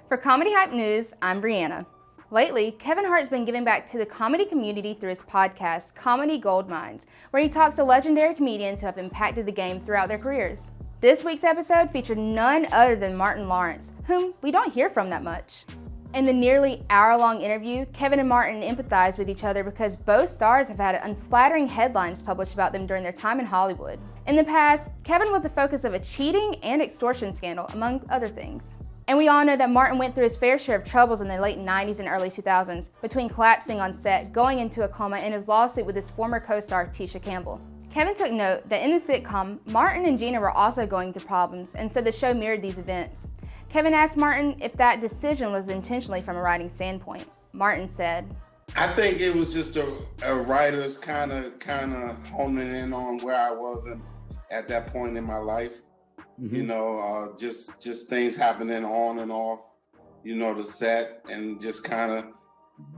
For Comedy Hype News, I'm Brianna. Lately, Kevin Hart's been giving back to the comedy community through his podcast, Comedy Goldmines, where he talks to legendary comedians who have impacted the game throughout their careers. This week's episode featured none other than Martin Lawrence, whom we don't hear from that much. In the nearly hour-long interview, Kevin and Martin empathize with each other because both stars have had unflattering headlines published about them during their time in Hollywood. In the past, Kevin was the focus of a cheating and extortion scandal, among other things. And we all know that Martin went through his fair share of troubles in the late 90s and early 2000s, between collapsing on set, going into a coma, and his lawsuit with his former co-star Tisha Campbell. Kevin took note that in the sitcom, Martin and Gina were also going through problems, and said the show mirrored these events. Kevin asked Martin if that decision was intentionally from a writing standpoint. Martin said, I think it was just a writer's kind of honing in on where I was at that point in my life. Mm-hmm. You know, just things happening on and off, you know, the set, and just kind of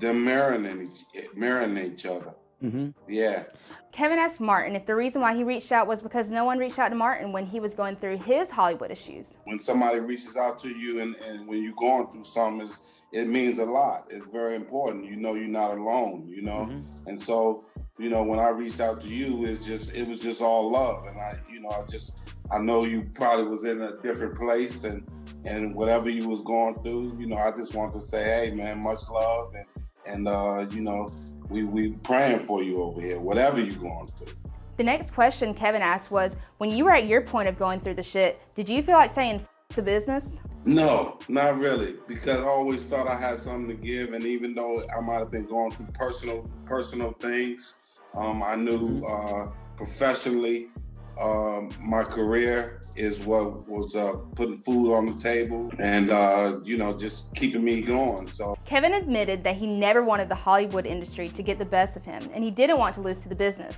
them mirroring each other. Mm-hmm. Yeah. Kevin asked Martin if the reason why he reached out was because no one reached out to Martin when he was going through his Hollywood issues. When somebody reaches out to you and when you're going through something, it means a lot. It's very important. You know, you're not alone, you know? Mm-hmm. And so, you know, when I reached out to you, it was just all love. And I know you probably was in a different place and whatever you was going through, you know, I just want to say, hey man, much love and you know, we praying for you over here, whatever you're going through. The next question Kevin asked was, when you were at your point of going through the shit, did you feel like saying F the business? No, not really, because I always thought I had something to give, and even though I might have been going through personal things, I knew professionally my career is what was putting food on the table and you know, just keeping me going. So Kevin admitted that he never wanted the Hollywood industry to get the best of him, and he didn't want to lose to the business.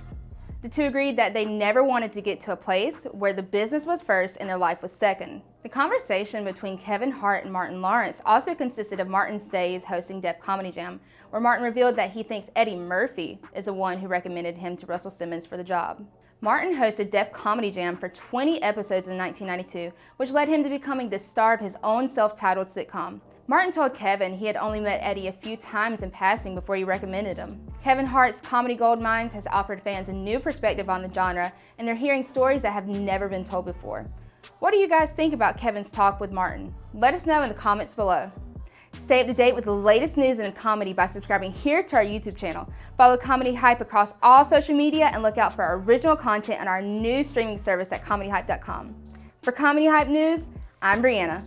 The two agreed that they never wanted to get to a place where the business was first and their life was second. The conversation between Kevin Hart and Martin Lawrence also consisted of Martin's days hosting Def Comedy Jam, where Martin revealed that he thinks Eddie Murphy is the one who recommended him to Russell Simmons for the job. Martin hosted Def Comedy Jam for 20 episodes in 1992, which led him to becoming the star of his own self-titled sitcom. Martin told Kevin he had only met Eddie a few times in passing before he recommended him. Kevin Hart's Comedy Goldmines has offered fans a new perspective on the genre, and they're hearing stories that have never been told before. What do you guys think about Kevin's talk with Martin? Let us know in the comments below. Stay up to date with the latest news in comedy by subscribing here to our YouTube channel. Follow Comedy Hype across all social media and look out for our original content on our new streaming service at comedyhype.com. For Comedy Hype News, I'm Brianna.